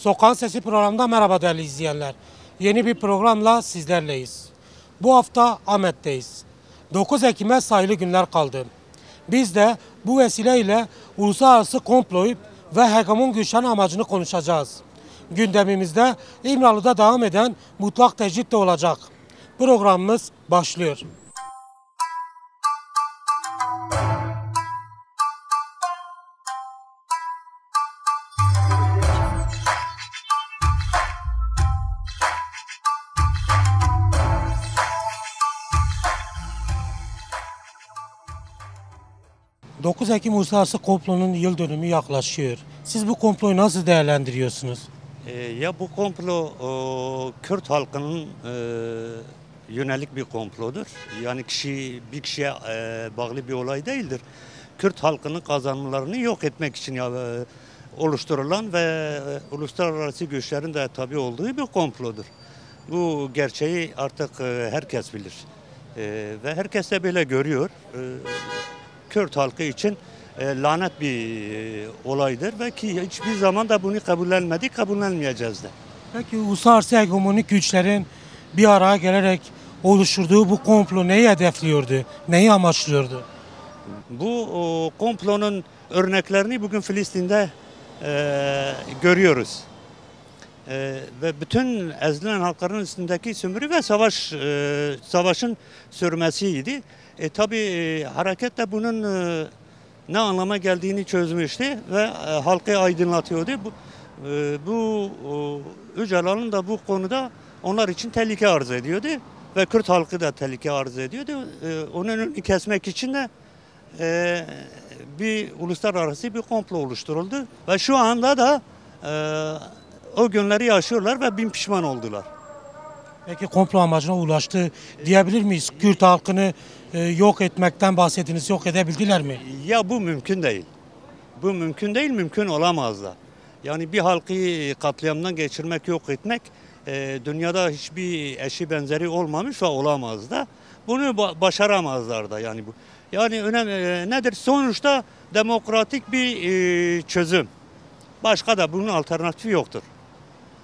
Sokağın Sesi programında merhaba değerli izleyenler. Yeni bir programla sizlerleyiz. Bu hafta Ahmet'teyiz. 9 Ekim'e sayılı günler kaldı. Biz de bu vesileyle uluslararası komployu ve hegemon güçlerin amacını konuşacağız. Gündemimizde İmralı'da devam eden mutlak tecrit de olacak. Programımız başlıyor. ...9 Ekim Uluslararası Komplo'nun yıl dönümü yaklaşıyor. Siz bu komployu nasıl değerlendiriyorsunuz? Ya bu komplo Kürt halkının yönelik bir komplodur. Yani bir kişiye bağlı bir olay değildir. Kürt halkının kazanımlarını yok etmek için oluşturulan ve uluslararası güçlerin de tabii olduğu bir komplodur. Bu gerçeği artık herkes bilir. Ve herkes de böyle görüyor. Kürt halkı için lanet bir olaydır ve ki hiçbir zaman da bunu kabullenmedik, kabullenmeyeceğiz de. Peki uluslararası hegemonik güçlerin bir araya gelerek oluşturduğu bu komplo neyi hedefliyordu, neyi amaçlıyordu? Bu komplonun örneklerini bugün Filistin'de görüyoruz. Ve bütün ezilen halkların üstündeki sömürü ve savaşın sürmesiydi. Tabii hareket de bunun ne anlama geldiğini çözmüştü ve halkı aydınlatıyordu. Bu Öcalan'ın da bu konuda onlar için tehlike arz ediyordu ve Kürt halkı da tehlike arz ediyordu. Onun önünü kesmek için de bir uluslararası bir komplo oluşturuldu ve şu anda da o günleri yaşıyorlar ve bin pişman oldular. Peki komplo amacına ulaştı diyebilir miyiz? Kürt halkını yok etmekten bahsettiniz, yok edebildiler mi? Ya bu mümkün değil. Bu mümkün değil, mümkün olamaz da. Yani bir halkı katliamdan geçirmek, yok etmek dünyada hiçbir eşi benzeri olmamış ve olamaz da. Bunu başaramazlar da yani bu. Yani nedir? Sonuçta demokratik bir çözüm. Başka da bunun alternatifi yoktur.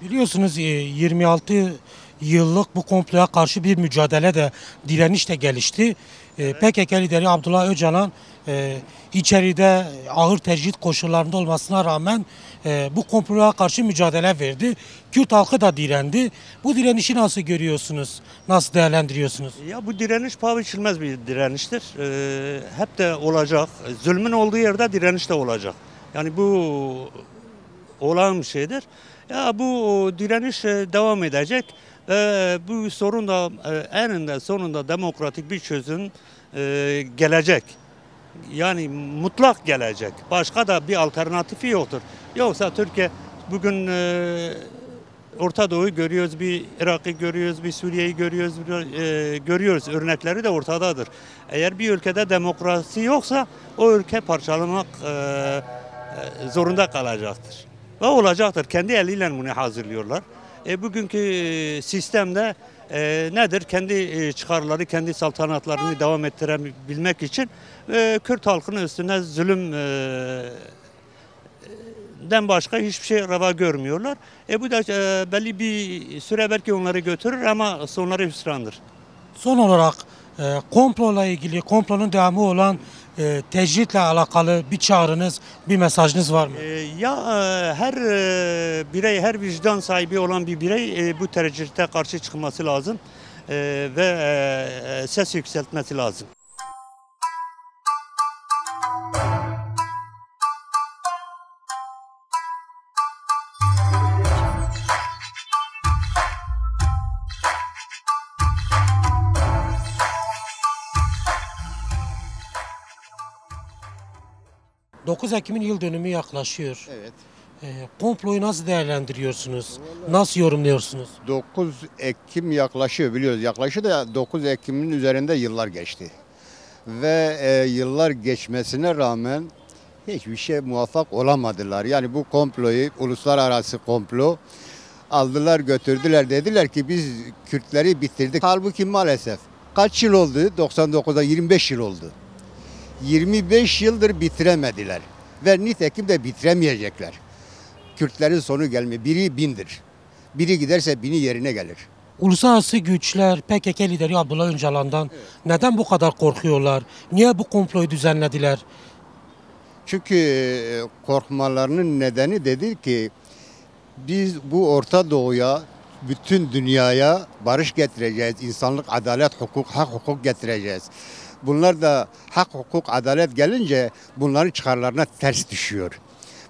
Biliyorsunuz 26 yıllık bu komploya karşı bir mücadele de, direniş de gelişti. Evet. PKK lideri Abdullah Öcalan içeride ağır tecrit koşullarında olmasına rağmen bu komploya karşı mücadele verdi. Kürt halkı da direndi. Bu direnişi nasıl görüyorsunuz? Nasıl değerlendiriyorsunuz? Ya bu direniş paha biçilmez bir direniştir. Hep de olacak. Zulmün olduğu yerde direniş de olacak. Yani bu olağan bir şeydir. Ya bu direniş devam edecek. Bu sorun da eninde sonunda demokratik bir çözüm gelecek. Yani mutlak gelecek. Başka da bir alternatifi yoktur. Yoksa Türkiye bugün Orta Doğu'yu görüyoruz, bir Irak'ı görüyoruz, bir Suriye'yi görüyoruz, görüyoruz. Örnekleri de ortadadır. Eğer bir ülkede demokrasi yoksa o ülke parçalamak zorunda kalacaktır. Ve olacaktır. Kendi eliyle bunu hazırlıyorlar. Bugünkü sistemde nedir? Kendi çıkarları, kendi saltanatlarını devam ettirebilmek için Kürt halkının üstüne zulümden başka hiçbir şey reva görmüyorlar. Bu da belli bir süre belki onları götürür ama sonları hüsrandır. Son olarak komplola ilgili, komplonun devamı olan tecritle alakalı bir çağrınız, bir mesajınız var mı? Her birey, her vicdan sahibi olan bir birey bu tecrite karşı çıkması lazım ve ses yükseltmesi lazım. ...9 Ekim'in yıl dönümü yaklaşıyor. Evet. Komployu nasıl değerlendiriyorsunuz? Nasıl yorumluyorsunuz? 9 Ekim yaklaşıyor biliyoruz. Yaklaşıyor da 9 Ekim'in üzerinde yıllar geçti. Ve yıllar geçmesine rağmen hiçbir şey muvaffak olamadılar. Yani bu komployu, uluslararası komplo aldılar götürdüler. Dediler ki biz Kürtleri bitirdik. Halbuki maalesef kaç yıl oldu? 99'da 25 yıl oldu. 25 yıldır bitiremediler ve nitekim de bitiremeyecekler. Kürtlerin sonu gelmiyor. Biri bindir. Biri giderse bini yerine gelir. Uluslararası güçler PKK lideri Abdullah Öcalan'dan neden bu kadar korkuyorlar? Niye bu komployu düzenlediler? Çünkü korkmalarının nedeni dedi ki biz bu Orta Doğu'ya, bütün dünyaya barış getireceğiz. İnsanlık, adalet, hukuk, hak, hukuk getireceğiz. Bunlar da hak, hukuk, adalet gelince bunların çıkarlarına ters düşüyor.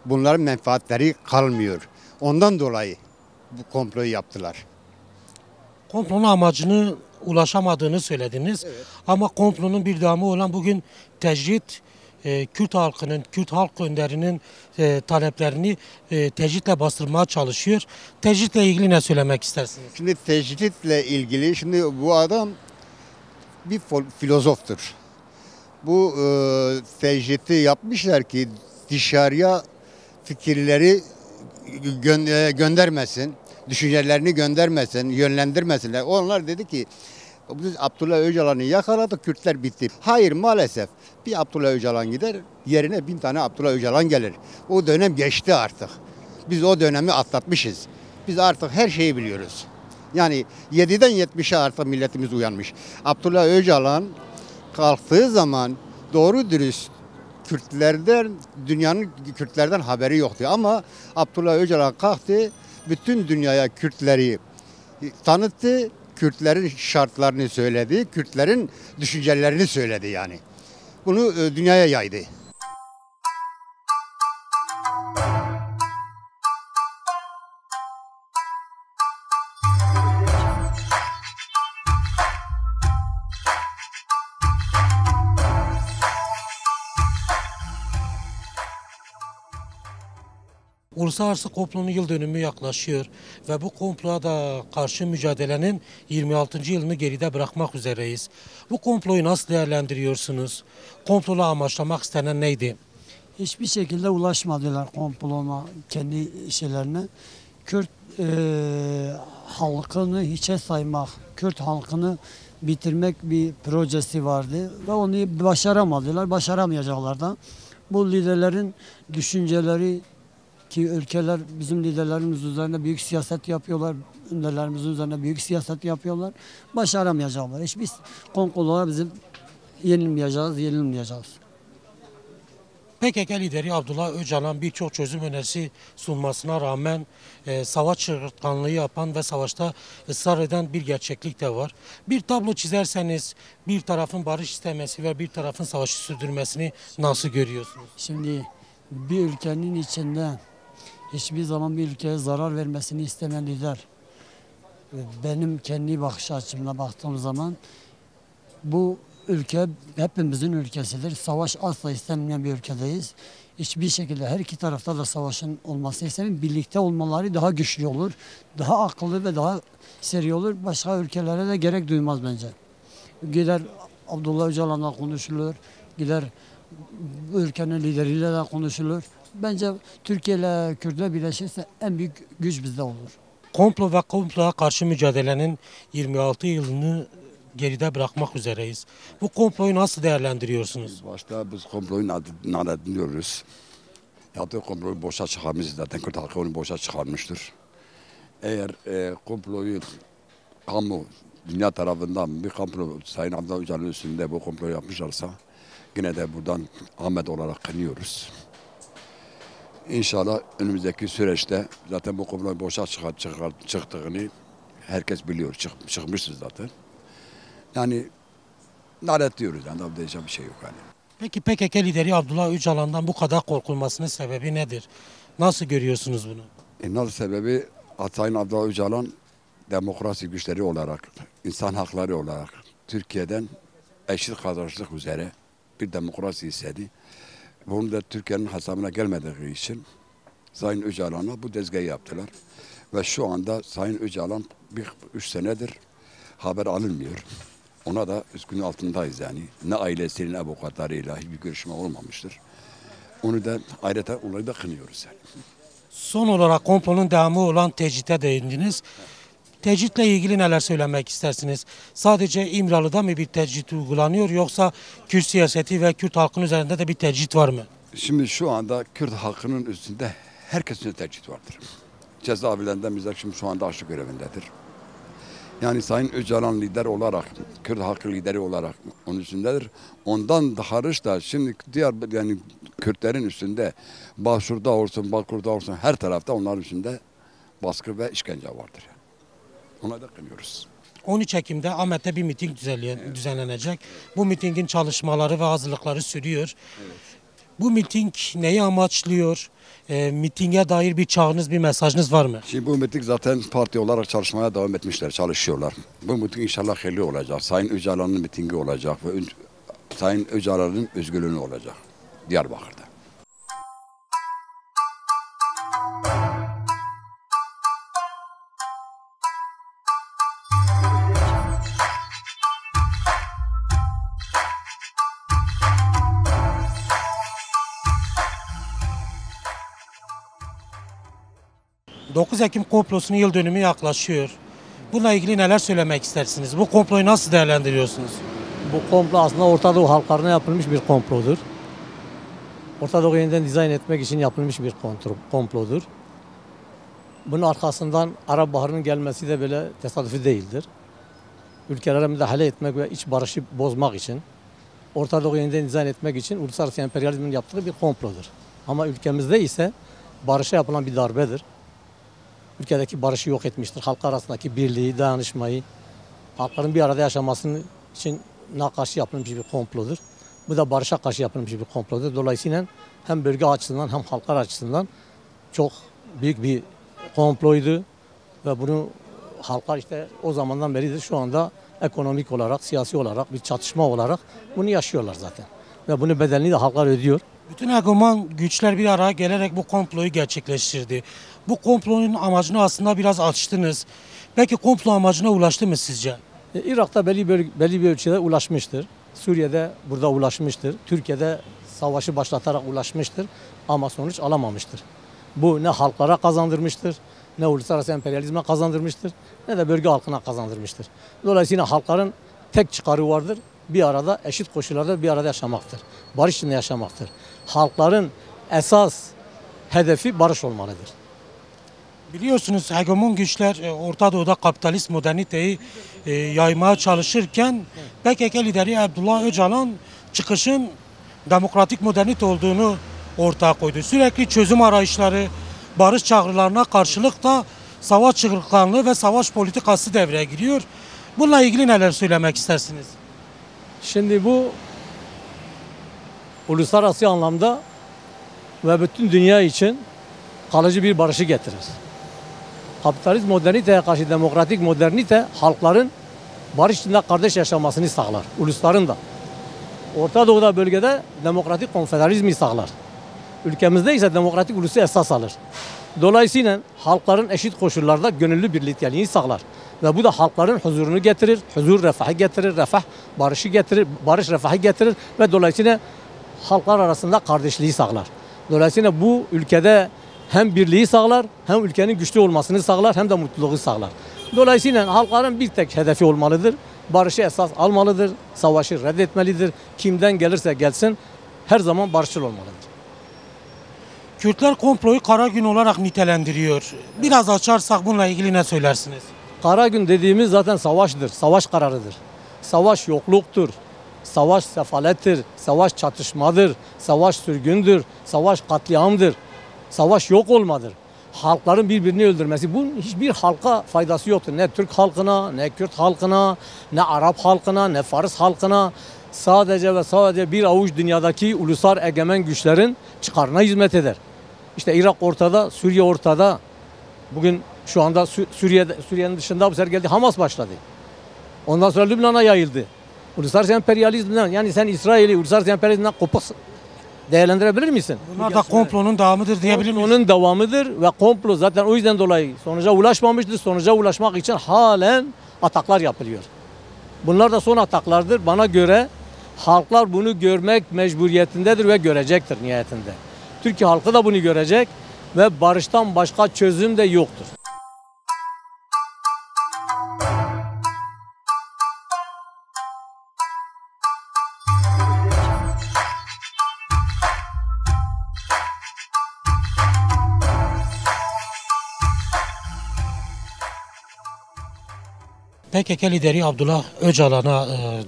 Bunların menfaatleri kalmıyor. Ondan dolayı bu komployu yaptılar. Komplonun amacını ulaşamadığını söylediniz. Evet. Ama komplonun bir devamı olan bugün tecrit, Kürt halkının, Kürt halk önderinin taleplerini tecritle bastırmaya çalışıyor. Tecritle ilgili ne söylemek istersiniz? Şimdi tecritle ilgili, şimdi bu adam bir filozoftur. Bu tecriti yapmışlar ki dışarıya fikirleri göndermesin, düşüncelerini göndermesin, yönlendirmesinler. Onlar dedi ki biz Abdullah Öcalan'ı yakaladık, Kürtler bitti. Hayır, maalesef bir Abdullah Öcalan gider, yerine 1000 tane Abdullah Öcalan gelir. O dönem geçti artık. Biz o dönemi atlatmışız. Biz artık her şeyi biliyoruz. Yani 7'den 70'e artık milletimiz uyanmış. Abdullah Öcalan kalktığı zaman doğru dürüst Kürtlerden haberi yoktu. Ama Abdullah Öcalan kalktı, bütün dünyaya Kürtleri tanıttı, Kürtlerin şartlarını söyledi, Kürtlerin düşüncelerini söyledi yani. Bunu dünyaya yaydı. Uluslararası komplonun yıl dönümü yaklaşıyor ve bu komploya da karşı mücadelenin 26. yılını geride bırakmak üzereyiz. Bu komployu nasıl değerlendiriyorsunuz? Komplola amaçlamak istenen neydi? Hiçbir şekilde ulaşmadılar komplona, kendi şeylerine. Kürt halkını hiçe saymak, Kürt halkını bitirmek bir projesi vardı ve onu başaramadılar, başaramayacaklar da. Bu liderlerin düşünceleri ki ülkeler bizim liderlerimiz üzerine büyük siyaset yapıyorlar, önderlerimizin üzerine büyük siyaset yapıyorlar, başaramayacaklar. Hiçbir komplolara bizim yenilmeyeceğiz. PKK lideri Abdullah Öcalan birçok çözüm önerisi sunmasına rağmen savaş çığırtkanlığı yapan ve savaşta ısrar eden bir gerçeklik de var. Bir tablo çizerseniz bir tarafın barış istemesi ve bir tarafın savaşı sürdürmesini nasıl görüyorsunuz? Şimdi bir ülkenin içinde hiçbir zaman bir ülkeye zarar vermesini istemeyen lider, benim kendi bakış açımla baktığım zaman bu ülke hepimizin ülkesidir. Savaş asla istenmeyen bir ülkedeyiz. Hiçbir şekilde her iki tarafta da savaşın olması istemiyorum. Birlikte olmaları daha güçlü olur. Daha akıllı ve daha seri olur. Başka ülkelere de gerek duymaz bence. Gider Abdullah Öcalan'la konuşulur. Gider bu ülkenin lideriyle de konuşulur. Bence Türkiye ile Kürtler birleşirse en büyük güç bizde olur. Komplo ve komploya karşı mücadelenin 26 yılını geride bırakmak üzereyiz. Bu komployu nasıl değerlendiriyorsunuz? Başta biz komployu lanetliyoruz. Yaptığı komployu boşa çıkarmışız zaten. Kürt halkı onu boşa çıkarmıştır. Eğer komployu kamu, dünya tarafından bir komplo Sayın Abdullah Öcalan'ın üstünde bu komployu yapmışlarsa yine de buradan Ahmet olarak kınıyoruz. İnşallah önümüzdeki süreçte zaten bu komployu boşa çıktığını herkes biliyor. Çıkmıştır zaten. Yani lanetliyoruz yani daha diyeceğim bir şey yok yani. Peki PKK lideri Abdullah Öcalan'dan bu kadar korkulmasının sebebi nedir? Nasıl görüyorsunuz bunu? Nasıl sebebi Sayın Abdullah Öcalan demokrasi güçleri olarak, insan hakları olarak Türkiye'den eşit kardeşlik üzere bir demokrasi istedi. Bunu da Türkiye'nin hesabına gelmediği için Sayın Öcalan'a bu dezgahı yaptılar. Ve şu anda Sayın Öcalan 3 senedir haber alınmıyor. Ona da üzgün altındayız yani. Ne ailesiyle ne avukatlarıyla hiçbir görüşme olmamıştır. Onu da ayrıca olayı da kınıyoruz yani. Son olarak komplonun devamı olan tecrite değindiniz. Tecritle ilgili neler söylemek istersiniz? Sadece İmralı'da mı bir tecrit uygulanıyor yoksa Kürt siyaseti ve Kürt halkının üzerinde de bir tecrit var mı? Şimdi şu anda Kürt halkının üstünde herkesin tecrit vardır. Cezaevlerinden bizler şimdi şu anda aşı görevindedir. Yani Sayın Öcalan lider olarak, Kürt halkı lideri olarak onun üstündedir. Ondan hariç da şimdi diğer yani Kürtlerin üstünde Başur'da olsun, Balkur'da olsun her tarafta onların üstünde baskı ve işkence vardır. Yani. Ona da kınıyoruz. 13 Ekim'de Ahmet'te bir miting düzenlenecek. Bu mitingin çalışmaları ve hazırlıkları sürüyor. Bu miting neyi amaçlıyor? Mitinge dair bir çağrınız, bir mesajınız var mı? Şimdi bu miting zaten parti olarak çalışmaya devam etmişler, çalışıyorlar. Bu miting inşallah hayırlı olacak. Sayın Öcalan'ın mitingi olacak ve Sayın Öcalan'ın özgürlüğü olacak Diyarbakır'da. ...9 Ekim komplosunun yıl dönümü yaklaşıyor. Bununla ilgili neler söylemek istersiniz? Bu komployu nasıl değerlendiriyorsunuz? Bu komplo aslında Orta Doğu halklarına yapılmış bir komplodur. Orta Doğu'yu yeniden dizayn etmek için yapılmış bir komplodur. Bunun arkasından Arap Baharı'nın gelmesi de böyle tesadüfi değildir. Ülkelere müdahale etmek ve iç barışı bozmak için, Orta Doğu'yu yeniden dizayn etmek için uluslararası emperyalizmin yaptığı bir komplodur. Ama ülkemizde ise barışa yapılan bir darbedir. Ülkedeki barışı yok etmiştir. Halklar arasındaki birliği, dayanışmayı, halkların bir arada yaşamasının için karşı yapılmış bir komplodur. Bu da barışa karşı yapılmış bir komplodur. Dolayısıyla hem bölge açısından hem halklar açısından çok büyük bir komploydu. Ve bunu halklar işte o zamandan beridir şu anda ekonomik olarak, siyasi olarak bir çatışma olarak bunu yaşıyorlar zaten. Ve bunun bedelini de halklar ödüyor. Bütün hegeman güçler bir araya gelerek bu komployu gerçekleştirdi. Bu komplonun amacını aslında biraz açtınız. Peki komplo amacına ulaştı mı sizce? Irak'ta belli bir ölçüde ulaşmıştır. Suriye'de burada ulaşmıştır. Türkiye'de savaşı başlatarak ulaşmıştır. Ama sonuç alamamıştır. Bu ne halklara kazandırmıştır, ne uluslararası emperyalizme kazandırmıştır, ne de bölge halkına kazandırmıştır. Dolayısıyla halkların tek çıkarı vardır. Bir arada eşit koşullarda bir arada yaşamaktır. Barış içinde yaşamaktır. Halkların esas hedefi barış olmalıdır. Biliyorsunuz hegemon güçler Orta Doğu'da kapitalist moderniteyi yaymaya çalışırken PKK lideri Abdullah Öcalan çıkışın demokratik modernite olduğunu ortaya koydu. Sürekli çözüm arayışları, barış çağrılarına karşılık da savaş çığırtkanlığı ve savaş politikası devreye giriyor. Bununla ilgili neler söylemek istersiniz? Şimdi bu uluslararası anlamda ve bütün dünya için kalıcı bir barışı getirir. Kapitalist moderniteye karşı demokratik modernite halkların barış içinde kardeş yaşamasını sağlar. Ulusların da. Orta Doğu'da bölgede demokratik konfederalizmi sağlar. Ülkemizde ise demokratik ulusu esas alır. Dolayısıyla halkların eşit koşullarda gönüllü birlikteliğini sağlar. Ve bu da halkların huzurunu getirir, huzur refahı getirir, refah barışı getirir, barış refahı getirir ve dolayısıyla halklar arasında kardeşliği sağlar. Dolayısıyla bu ülkede hem birliği sağlar, hem ülkenin güçlü olmasını sağlar, hem de mutluluğu sağlar. Dolayısıyla halkların bir tek hedefi olmalıdır. Barışı esas almalıdır, savaşı reddetmelidir. Kimden gelirse gelsin her zaman barışçıl olmalıdır. Kürtler komployu kara gün olarak nitelendiriyor. Biraz açarsak bununla ilgili ne söylersiniz? Kara gün dediğimiz zaten savaştır, savaş kararıdır. Savaş yokluktur, savaş sefalettir, savaş çatışmadır, savaş sürgündür, savaş katliamdır, savaş yok olmadır. Halkların birbirini öldürmesi, bunun hiçbir halka faydası yoktur. Ne Türk halkına, ne Kürt halkına, ne Arap halkına, ne Fars halkına. Sadece ve sadece bir avuç dünyadaki ulusal egemen güçlerin çıkarına hizmet eder. İşte Irak ortada, Suriye ortada. Bugün şu anda Suriye'nin dışında bu sefer geldi, Hamas başladı. Ondan sonra Lübnan'a yayıldı. Uluslararası emperyalizmden, yani sen İsrail'i uluslararası emperyalizmden kopuk değerlendirebilir misin? Bunlar da komplonun devamıdır diyebilir miyiz? Onun devamıdır ve komplo zaten o yüzden dolayı sonuca ulaşmamıştır. Sonuca ulaşmak için halen ataklar yapılıyor. Bunlar da son ataklardır. Bana göre halklar bunu görmek mecburiyetindedir ve görecektir nihayetinde. Türkiye halkı da bunu görecek ve barıştan başka çözüm de yoktur. PKK lideri Abdullah Öcalan'a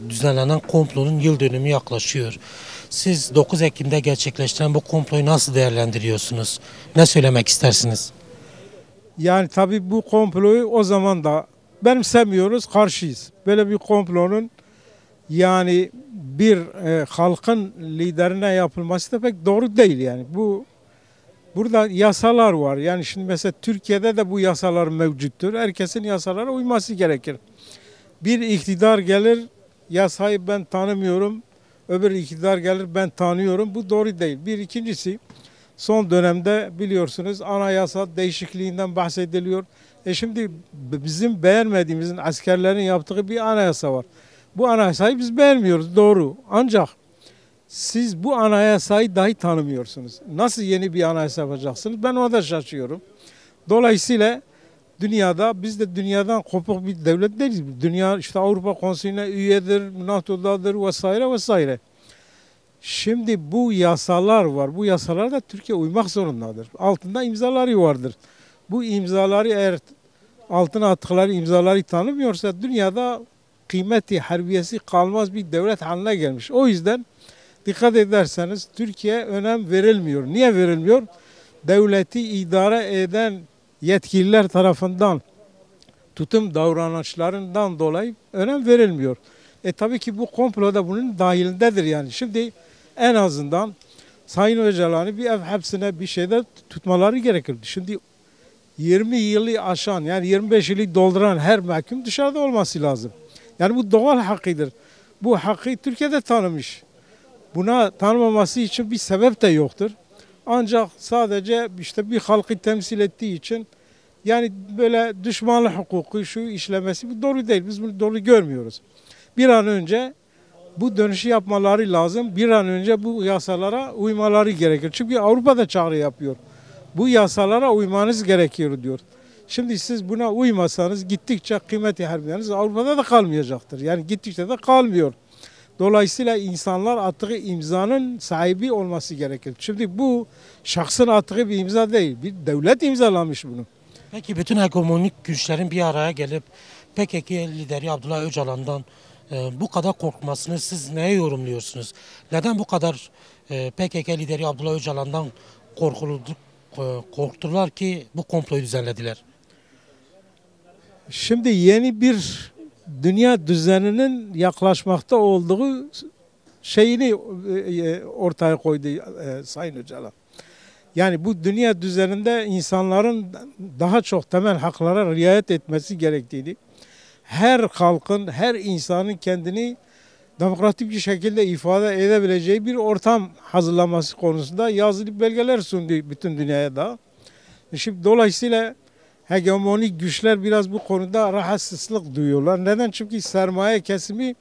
düzenlenen komplonun yıl dönümü yaklaşıyor. Siz 9 Ekim'de gerçekleştiren bu komployu nasıl değerlendiriyorsunuz? Ne söylemek istersiniz? Yani tabii bu komployu o zaman da benimsemiyoruz, karşıyız. Böyle bir komplonun yani bir halkın liderine yapılması da pek doğru değil yani. Burada yasalar var. Yani şimdi mesela Türkiye'de de bu yasalar mevcuttur. Herkesin yasalara uyması gerekir. Bir iktidar gelir, yasayı ben tanımıyorum. Öbür iktidar gelir, ben tanıyorum. Bu doğru değil. Bir ikincisi, son dönemde biliyorsunuz anayasa değişikliğinden bahsediliyor. Şimdi bizim beğenmediğimizin askerlerin yaptığı bir anayasa var. Bu anayasayı biz beğenmiyoruz, doğru. Ancak siz bu anayasayı dahi tanımıyorsunuz. Nasıl yeni bir anayasa yapacaksınız? Ben ona da şaşıyorum. Dolayısıyla dünyada, biz de dünyadan kopuk bir devlet değiliz. Dünya işte Avrupa Konseyi'ne üyedir, NATO'dadır vesaire vesaire. Şimdi bu yasalar var. Bu yasalara da Türkiye uymak zorundadır. Altında imzaları vardır. Bu imzaları eğer altına attıkları imzaları tanımıyorsa dünyada kıymeti harbiyesi kalmaz bir devlet haline gelmiş. O yüzden dikkat ederseniz Türkiye önem verilmiyor. Niye verilmiyor? Devleti idare eden yetkililer tarafından tutum davranışlarından dolayı önem verilmiyor. Tabii ki bu komplo da bunun dahilindedir yani. Şimdi en azından Sayın Öcalan'ı bir ev hapsine bir şeyde tutmaları gerekirdi. Şimdi 20 yılı aşan yani 25 yılı dolduran her mahkum dışarıda olması lazım. Yani bu doğal hakkıdır. Bu hakkı Türkiye'de tanımış. Buna tanımaması için bir sebep de yoktur. Ancak sadece işte bir halkı temsil ettiği için yani böyle düşmanlık hukuku şu işlemesi bu doğru değil. Biz bunu doğru görmüyoruz. Bir an önce bu dönüşü yapmaları lazım. Bir an önce bu yasalara uymaları gerekir. Çünkü Avrupa da çağrı yapıyor. Bu yasalara uymanız gerekiyor diyor. Şimdi siz buna uymasanız gittikçe kıymeti harbiyeniz Avrupa'da da kalmayacaktır. Yani gittikçe de kalmıyor. Dolayısıyla insanlar attığı imzanın sahibi olması gerekir. Şimdi bu şahsın attığı bir imza değil. Bir devlet imzalamış bunu. Peki bütün hegemonik güçlerin bir araya gelip PKK lideri Abdullah Öcalan'dan bu kadar korkmasını siz neye yorumluyorsunuz? Neden bu kadar PKK lideri Abdullah Öcalan'dan korktular ki bu komployu düzenlediler? Şimdi yeni bir dünya düzeninin yaklaşmakta olduğu şeyini ortaya koydu Sayın Öcalan. Yani bu dünya düzeninde insanların daha çok temel haklara riayet etmesi gerektiğini, her halkın, her insanın kendini demokratik bir şekilde ifade edebileceği bir ortam hazırlaması konusunda yazılı belgeler sundu bütün dünyaya da. Şimdi dolayısıyla hegemonik güçler biraz bu konuda rahatsızlık duyuyorlar. Neden? Çünkü sermaye kesimi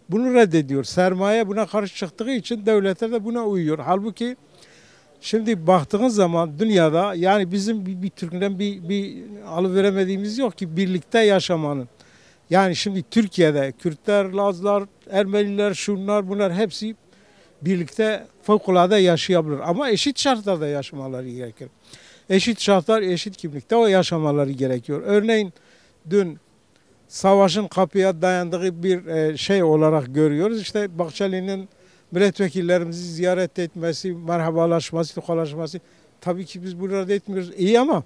bunu reddediyor. Sermaye buna karşı çıktığı için devletler de buna uyuyor. Halbuki şimdi baktığınız zaman dünyada yani bizim bir Türk'den bir alıveremediğimiz yok ki birlikte yaşamanın. Yani şimdi Türkiye'de Kürtler, Lazlar, Ermeniler, şunlar bunlar hepsi birlikte fevkalade yaşayabilir. Ama eşit şartlarda yaşamaları gerekir. Eşit şartlar, eşit kimlikte o yaşamaları gerekiyor. Örneğin dün savaşın kapıya dayandığı bir şey olarak görüyoruz. İşte Bahçeli'nin milletvekillerimizi ziyaret etmesi, merhabalaşması, tokalaşması. Tabii ki biz burada etmiyoruz. İyi ama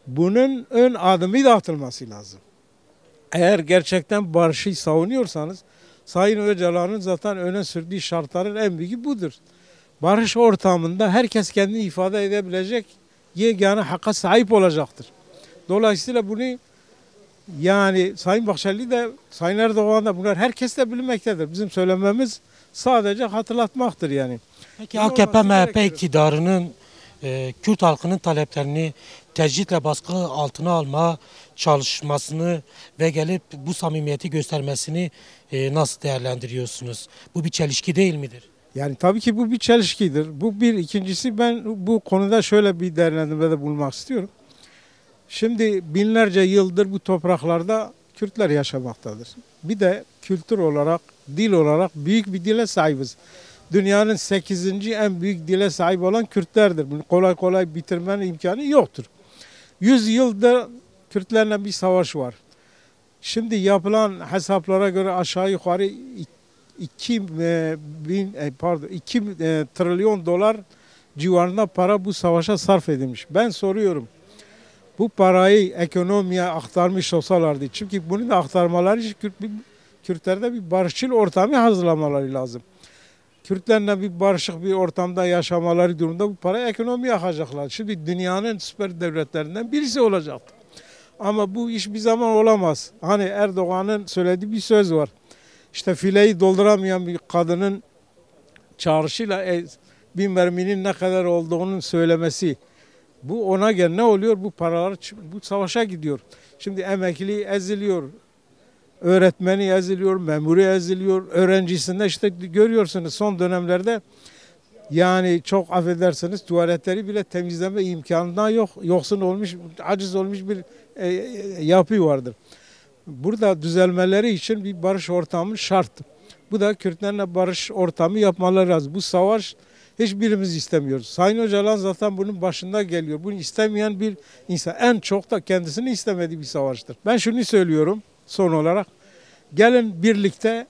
bunun ön adımı da atılması lazım. Eğer gerçekten barışı savunuyorsanız Sayın Öcalan'ın zaten öne sürdüğü şartların en büyüğü budur. Barış ortamında herkes kendini ifade edebilecek yegane hakka sahip olacaktır. Dolayısıyla bunu yani Sayın Bahçeli de Sayın Erdoğan da bunlar herkes de bilmektedir. Bizim söylememiz sadece hatırlatmaktır yani. Peki AKP-MHP iktidarının Kürt halkının taleplerini tecritle baskı altına alma çalışmasını ve gelip bu samimiyeti göstermesini nasıl değerlendiriyorsunuz? Bu bir çelişki değil midir? Yani tabii ki bu bir çelişkidir. Bu bir. İkincisi ben bu konuda şöyle bir değerlendirmede bulunmak istiyorum. Şimdi binlerce yıldır bu topraklarda Kürtler yaşamaktadır. Bir de kültür olarak, dil olarak büyük bir dile sahibiz. Dünyanın 8. en büyük dile sahip olan Kürtlerdir. Bunu kolay kolay bitirmenin imkanı yoktur. 100 yıldır Kürtlerle bir savaş var. Şimdi yapılan hesaplara göre aşağı yukarı 2 trilyon dolar civarında para bu savaşa sarf edilmiş. Ben soruyorum. Bu parayı ekonomiye aktarmış olsalardı. Çünkü bunu da aktarmaları için Kürtlerde bir barışçıl ortamı hazırlamaları lazım. Kürtlerle bir barışık bir ortamda yaşamaları durumunda bu parayı ekonomiye akacaklar. Şimdi dünyanın süper devletlerinden birisi olacaktı. Ama bu iş bir zaman olamaz. Hani Erdoğan'ın söylediği bir söz var. İşte fileyi dolduramayan bir kadının çağrışıyla bir merminin ne kadar olduğunun söylemesi. Bu ona göre ne oluyor? Bu paralar bu savaşa gidiyor. Şimdi emekli eziliyor. Öğretmeni eziliyor, memuru eziliyor. Öğrencisinde işte görüyorsunuz son dönemlerde yani çok affedersiniz tuvaletleri bile temizleme imkanından yoksun olmuş, aciz olmuş bir yapı vardır. Burada düzelmeleri için bir barış ortamı şart. Bu da Kürtlerle barış ortamı yapmaları lazım. Bu savaş hiçbirimiz istemiyoruz. Sayın Öcalan zaten bunun başında geliyor. Bunu istemeyen bir insan en çok da kendisini istemediği bir savaştır. Ben şunu söylüyorum son olarak. Gelin birlikte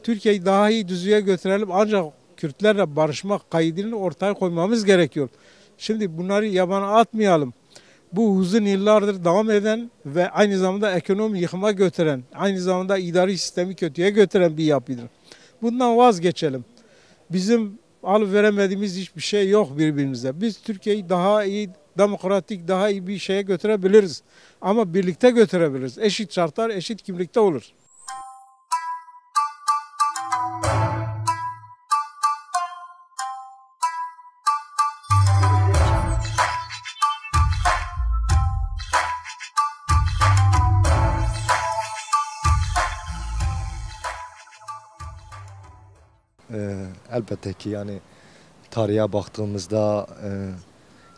Türkiye'yi daha iyi düzeye götürelim ancak Kürtlerle barışma kaydını ortaya koymamız gerekiyor. Şimdi bunları yabana atmayalım. Bu uzun yıllardır devam eden ve aynı zamanda ekonomi yıkıma götüren, aynı zamanda idari sistemi kötüye götüren bir yapıdır. Bundan vazgeçelim. Bizim alıveremediğimiz hiçbir şey yok birbirimize. Biz Türkiye'yi daha iyi, demokratik, daha iyi bir şeye götürebiliriz. Ama birlikte götürebiliriz. Eşit şartlar, eşit kimlikte olur. Elbette ki yani tarihe baktığımızda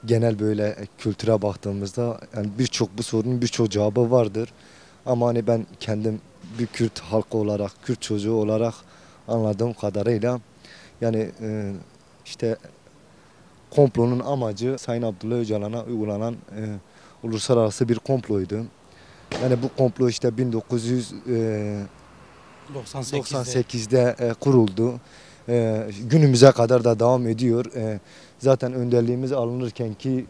genel böyle kültüre baktığımızda yani bu sorunun birçok cevabı vardır. Ama hani ben kendim bir Kürt halkı olarak, Kürt çocuğu olarak anladığım kadarıyla yani işte komplonun amacı Sayın Abdullah Öcalan'a uygulanan uluslararası bir komploydu. Yani bu komplo işte 1998'de kuruldu. Günümüze kadar da devam ediyor. Zaten önderliğimiz alınırken ki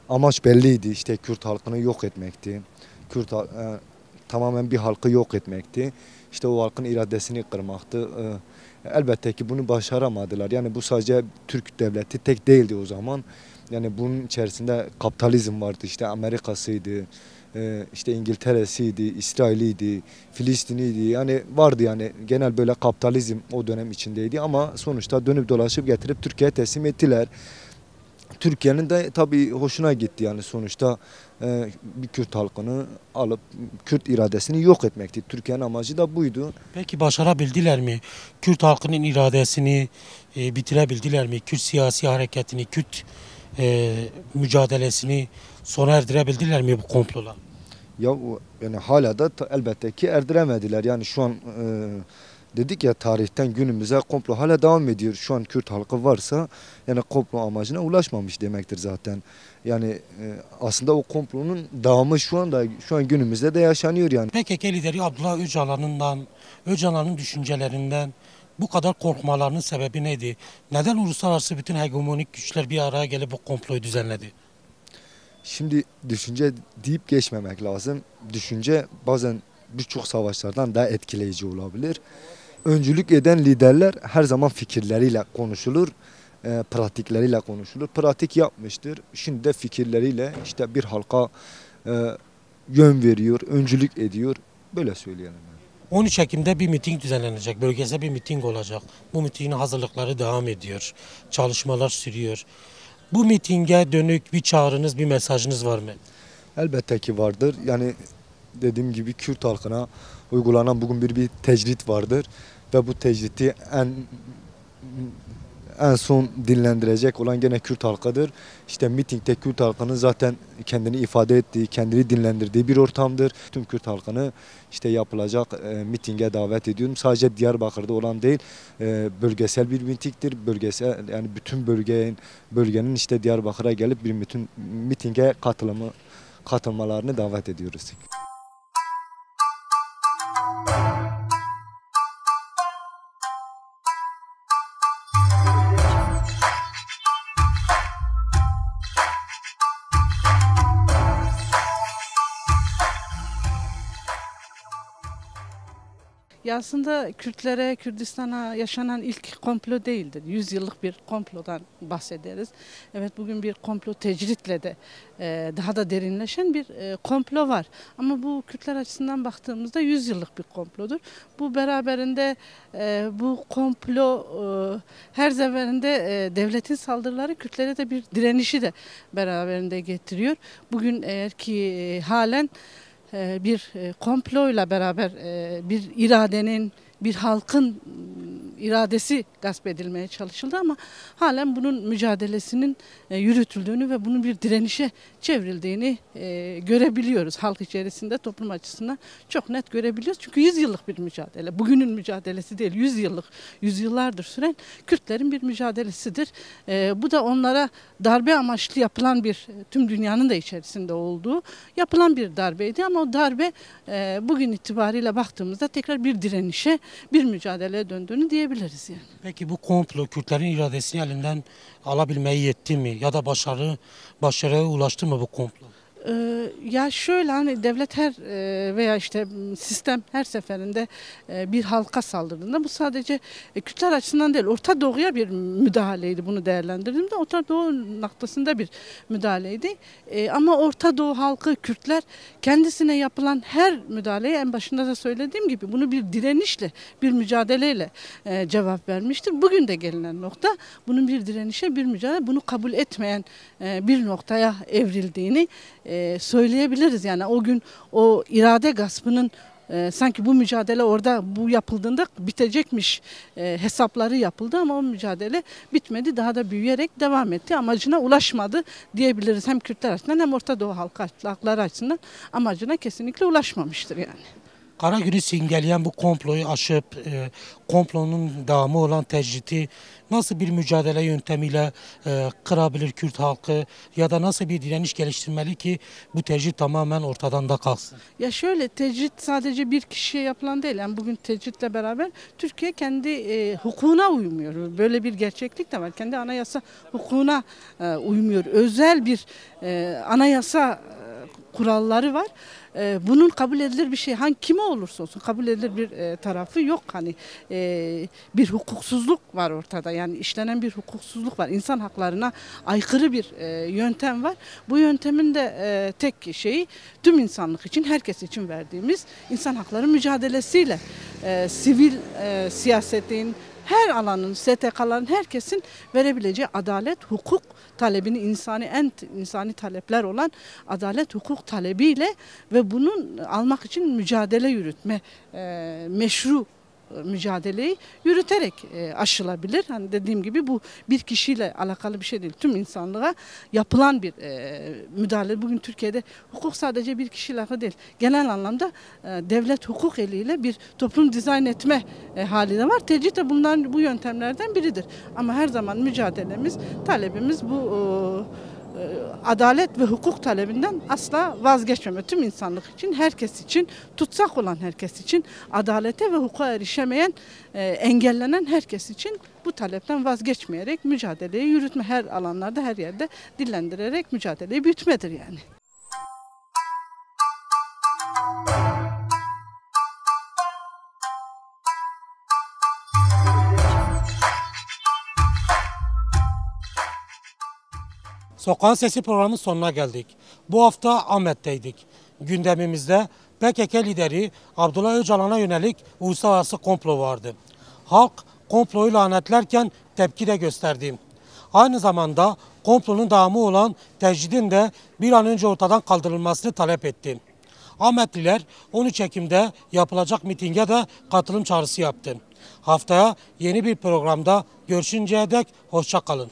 amaç belliydi. İşte Kürt halkını yok etmekti. Tamamen bir halkı yok etmekti. İşte o halkın iradesini kırmaktı. Elbette ki bunu başaramadılar. Yani bu sadece Türk devleti tek değildi o zaman. Yani bunun içerisinde kapitalizm vardı. İşte Amerika'sıydı. İşte İngiltere'siydi, İsrail'iydi, Filistin'iydi yani vardı yani genel böyle kapitalizm o dönem içindeydi ama sonuçta dönüp dolaşıp getirip Türkiye'ye teslim ettiler. Türkiye'nin de tabii hoşuna gitti yani sonuçta bir Kürt halkını alıp Kürt iradesini yok etmekti. Türkiye'nin amacı da buydu. Peki başarabildiler mi? Kürt halkının iradesini bitirebildiler mi? Kürt siyasi hareketini, Kürt mücadelesini sona erdirebildiler mi bu komplola? Ya yani hala da elbette ki erdiremediler. Yani şu an dedik ya tarihten günümüze komplo hala devam ediyor. Şu an Kürt halkı varsa yani komplo amacına ulaşmamış demektir zaten. Yani aslında o komplonun devamı şu an günümüzde de yaşanıyor yani. PKK lideri Abdullah Öcalan'ın düşüncelerinden bu kadar korkmalarının sebebi neydi? Neden uluslararası bütün hegemonik güçler bir araya gelip bu komployu düzenledi? Şimdi düşünce deyip geçmemek lazım. Düşünce bazen birçok savaşlardan daha etkileyici olabilir. Öncülük eden liderler her zaman fikirleriyle konuşulur, pratikleriyle konuşulur. Pratik yapmıştır. Şimdi de fikirleriyle işte bir halka yön veriyor, öncülük ediyor. Böyle söyleyelim. 13 Ekim'de bir miting düzenlenecek. Bölgesel bir miting olacak. Bu mitingin hazırlıkları devam ediyor. Çalışmalar sürüyor. Bu mitinge dönük bir çağrınız, bir mesajınız var mı? Elbette ki vardır. Yani dediğim gibi Kürt halkına uygulanan bugün bir tecrit vardır. Ve bu tecriti en son dinlendirecek olan gene Kürt halkıdır. İşte mitingde Kürt halkının zaten kendini ifade ettiği, kendini dinlendirdiği bir ortamdır. Tüm Kürt halkını işte yapılacak mitinge davet ediyorum. Sadece Diyarbakır'da olan değil, bölgesel bir mitingdir. Bölgesel yani bütün bölgenin işte Diyarbakır'a gelip bir bütün mitinge katılmalarını davet ediyoruz. Ya aslında Kürtlere, Kürdistan'a yaşanan ilk komplo değildir. 100 yıllık bir komplodan bahsederiz. Evet, bugün bir komplo tecritle de daha da derinleşen bir komplo var. Ama bu Kürtler açısından baktığımızda 100 yıllık bir komplodur. Bu beraberinde bu komplo her seferinde devletin saldırıları Kürtlere de bir direnişi de beraberinde getiriyor. Bugün eğer ki halen bir komployla beraber bir iradenin, bir halkın iradesi gasp edilmeye çalışıldı ama halen bunun mücadelesinin yürütüldüğünü ve bunun bir direnişe çevrildiğini görebiliyoruz. Halk içerisinde, toplum açısından çok net görebiliyoruz. Çünkü 100 yıllık bir mücadele. Bugünün mücadelesi değil, 100 yıllık, yüzyıllardır süren Kürtlerin bir mücadelesidir. Bu da onlara darbe amaçlı yapılan bir, tüm dünyanın da içerisinde olduğu yapılan bir darbeydi ama o darbe bugün itibariyle baktığımızda tekrar bir direnişe, bir mücadeleye döndüğünü diyebiliriz yani. Peki bu komplo Kürtlerin iradesini elinden alabilmeyi yetti mi? Ya da başarıya ulaştı mı bu komplo? Ya şöyle, hani devlet veya işte sistem her seferinde bir halka saldırdığında bu sadece Kürtler açısından değil, Orta Doğu'ya bir müdahaleydi. Bunu değerlendirdiğimde Orta Doğu noktasında bir müdahaleydi. Ama Orta Doğu halkı, Kürtler kendisine yapılan her müdahaleye, en başında da söylediğim gibi, bunu bir direnişle, bir mücadeleyle cevap vermiştir. Bugün de gelinen nokta bunun bir direnişe, bir mücadele, bunu kabul etmeyen bir noktaya evrildiğini söyleyebiliriz. Yani o gün o irade gaspının sanki bu mücadele orada bu yapıldığında bitecekmiş hesapları yapıldı ama o mücadele bitmedi. Daha da büyüyerek devam etti. Amacına ulaşmadı diyebiliriz. Hem Kürtler açısından hem Orta Doğu halkları açısından amacına kesinlikle ulaşmamıştır yani. Karagül'ü simgeleyen bu komployu aşıp komplonun devamı olan tecridi nasıl bir mücadele yöntemiyle kırabilir Kürt halkı ya da nasıl bir direniş geliştirmeli ki bu tecrit tamamen ortadan da kalksın? Ya şöyle, tecrit sadece bir kişiye yapılan değil. Yani bugün tecritle beraber Türkiye kendi hukukuna uymuyor. Böyle bir gerçeklik de var. Kendi anayasa hukukuna uymuyor. Özel bir anayasa kuralları var. Bunun kabul edilir bir şey, kime olursa olsun kabul edilir bir tarafı yok. Hani bir hukuksuzluk var ortada, yani işlenen bir hukuksuzluk var. İnsan haklarına aykırı bir yöntem var. Bu yöntemin de tek şeyi tüm insanlık için, herkes için verdiğimiz insan hakları mücadelesiyle sivil siyasetin, her alanın, STK'ların, herkesin verebileceği adalet, hukuk talebini, insani talepler olan adalet, hukuk talebiyle ve bunun almak için mücadele yürütme, meşru mücadeleyi yürüterek aşılabilir. Hani dediğim gibi bu bir kişiyle alakalı bir şey değil. Tüm insanlığa yapılan bir müdahale. Bugün Türkiye'de hukuk sadece bir kişiyle alakalı değil. Genel anlamda devlet hukuk eliyle bir toplum dizayn etme hali de var. Tecrit de bu yöntemlerden biridir. Ama her zaman mücadelemiz, talebimiz bu adalet ve hukuk talebinden asla vazgeçmeme. Tüm insanlık için, herkes için, tutsak olan herkes için, adalete ve hukuka erişemeyen, engellenen herkes için bu talepten vazgeçmeyerek mücadeleyi yürütme, her alanlarda, her yerde dillendirerek mücadeleyi büyütmedir yani. Sokağın Sesi programının sonuna geldik. Bu hafta Ahmet'teydik. Gündemimizde PKK lideri Abdullah Öcalan'a yönelik uluslararası komplo vardı. Halk komployu lanetlerken tepki de gösterdi. Aynı zamanda komplonun devamı olan tecridin de bir an önce ortadan kaldırılmasını talep etti. Ahmetliler 13 Ekim'de yapılacak mitinge de katılım çağrısı yaptı. Haftaya yeni bir programda görüşünceye dek hoşça kalın.